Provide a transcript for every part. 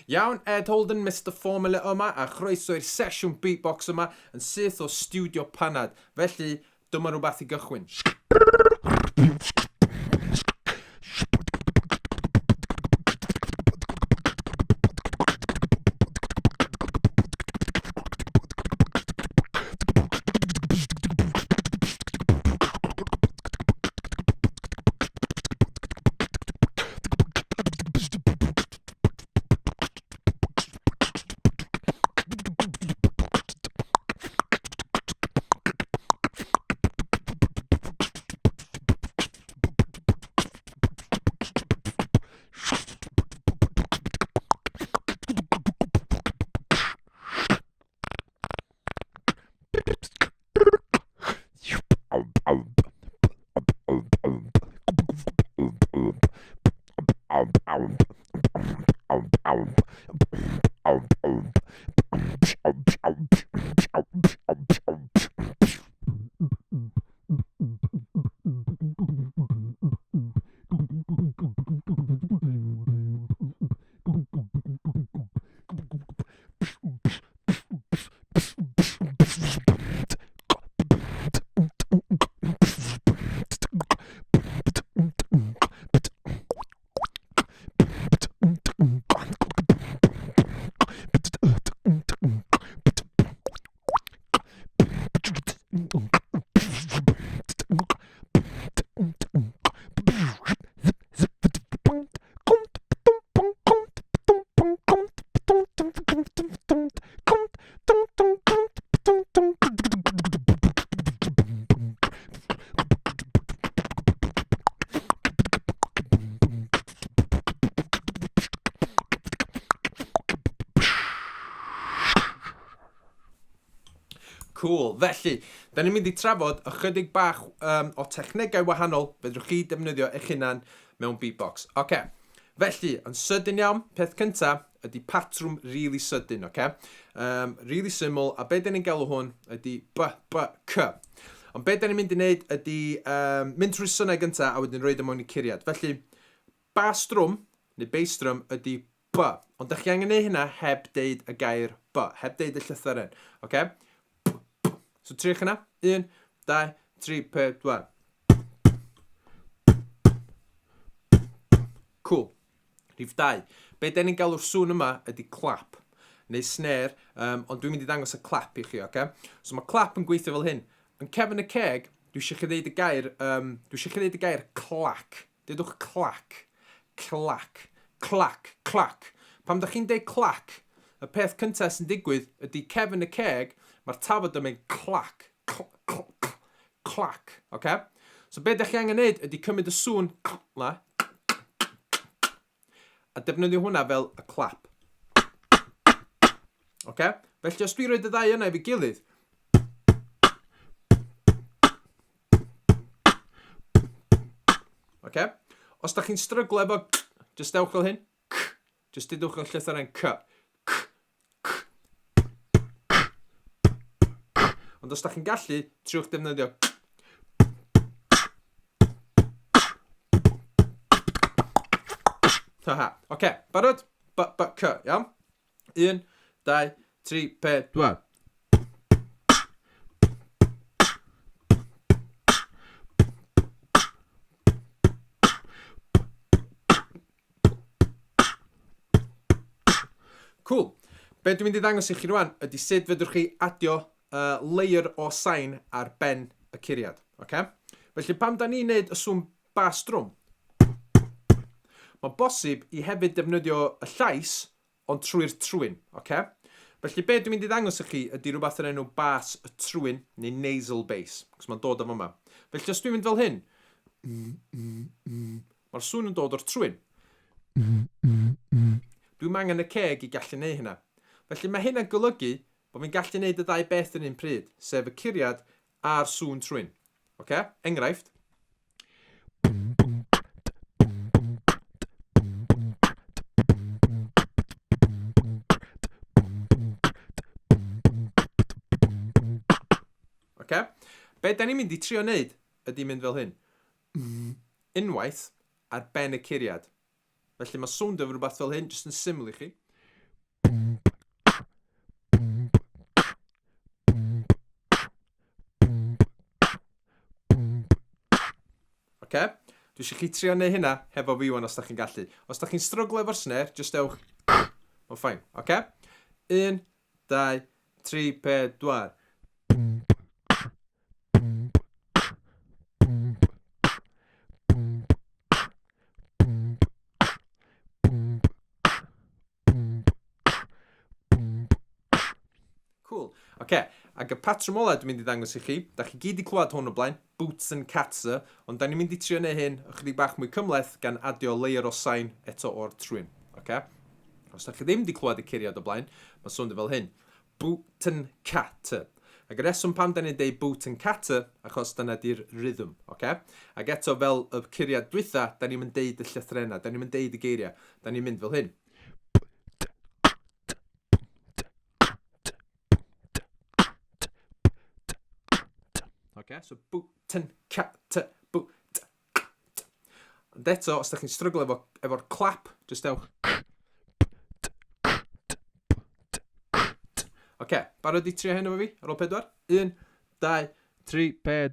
Iawn, Ed Holden, Mr Formula yma, a chroeso i'r sesiwn beatbox yma yn syth o Studio Panad. Felly, dyma rhywbeth i gychwyn. Cool. Felly, da ni'n mynd i trafod ychydig bach o technegau wahanol fedrwch chi defnyddio eich hunan mewn beatbox. Felly, yn sydyn iawn, peth cynta ydy patrwm really sydyn, really syml, a be da ni'n galw hwn ydy B-B-C. Ond be da ni'n mynd i wneud ydy mynd trwy synnau gynta a wedyn roed mewn i curiad. Felly, bass drum, neu bass drum ydy B. Ond da chi angen neud hynna heb deud y gair B, heb deud y llythyren. So, triwch yna. 1, 2, 3, 4, 1. Cool. Rhif 2. Be da ni'n galw'r sŵn yma ydy clap, neu snare, ond dwi'n mynd i ddangos y clap i chi, So mae clap yn gweithio fel hyn. Yn cefn y ceg, dwi eisiau chi ddeud y gair clac. Deudwch clac, clac, clac, clac. Pam da chi'n deud clac, y peth cyntaf sy'n digwydd ydy cefn y ceg, mae'r tafod yn mynd clac, clac, So be da chi angen neud ydy cymryd y sŵn na, a defnyddio hwnna fel y clap. Felly os dwi roed y ddau yna i fi gilydd, os da chi'n stryglo efo just dewch fel hyn, just dydwch y llythyren C. Ond os da chi'n gallu, triwch defnyddio. Barod? B-B-C, iawn? 1, 2, 3, 4, 1. Cool. Be dwi'n mynd i ddangos i chi rwan ydy sut fedrwch chi adio layer o sain ar ben y curiad. Felly pam da ni'n neud y sŵn bass drum, mae bosib i hefyd defnyddio y llais ond trwy'r trwyn. Felly be dwi'n mynd i ddangos i chi ydy rhywbeth yn enw bass y trwyn neu nasal bass, cos mae'n dod am yma. Felly os dwi'n mynd fel hyn, mae'r sŵn yn dod o'r trwyn. Dwi'n angen y ceg i gallu neud hynna. Felly mae hynna'n golygu bod fi'n gallu neud y ddau beth yn un pryd, sef y curiad a'r sŵn trwyn. Enghraifft. Be da ni'n mynd i trio wneud ydy mynd fel hyn. Unwaith ar ben y curiad. Felly mae sŵn dyfod rhywbeth fel hyn, jyst yn syml i chi. Okay? Dwi eisiau chi trio neu hynna hefo fi wan os da chi'n gallu. Os da chi'n struglo efo'r snare, just ewch. Mae'n ffain, okay? 1, 2, 3, 4. Cool. Okay. Ac y patrwm ola dwi'n mynd i ddangos i chi. Da chi gyd i clywed hwn o blaen. Boots and Catzer. Ond da ni'n mynd i trio neu hyn ychydig bach mwy cymleth gan adio layer o sain eto o'r trwyn. Okay? Os da chi ddim di clywed y curiad o blaen, mae'n swnio fel hyn. Boot and Catzer. Ac y reswm pam da ni'n deud boot and Catzer, achos dyna di'r rhythm. Okay? Ac eto fel y curiad dwytha, da ni'n mynd deud y llythrennau. Da ni'n mynd deud y geiriau. Da ni'n mynd fel hyn. Okay, so boot and cat, boot. Ond eto, os da chi'n struggle efo'r clap, just ewch. Okay, barod i trio hyn efo fi, ar ôl 4. 1, 2, 3,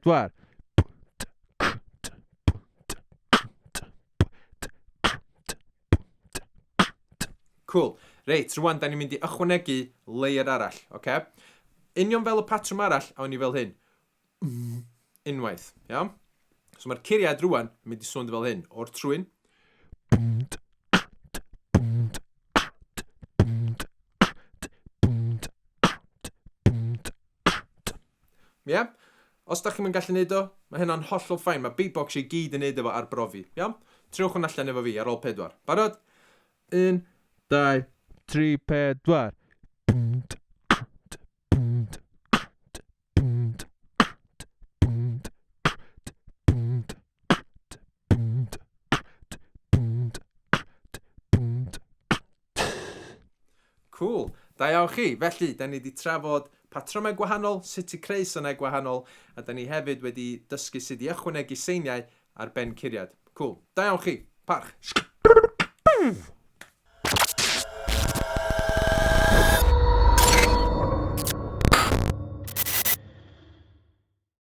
4. Cool. Reit, rwan, da ni'n mynd i ychwanegu layer arall, okay? Union fel y patrwm arall, awn ni fel hyn. Unwaith, iawn? So mae'r curiad rwan yn mynd i swnio fel hyn, o'r trwyn. Ie? Os da chi'n mynd gallu neud o, mae hynna'n hollol ffain. Mae beatbox i gyd yn neud efo arbrofi. Iawn? Triwch hwn allan efo fi ar ôl 4. Barod? 1, 2, 3, 4. Cool. Da iawn chi. Felly, da ni wedi trafod patrymau gwahanol, sut i creu synau gwahanol, a da ni hefyd wedi dysgu sut i ychwanegu seiniau ar ben curiad. Cool. Da iawn chi. Parch.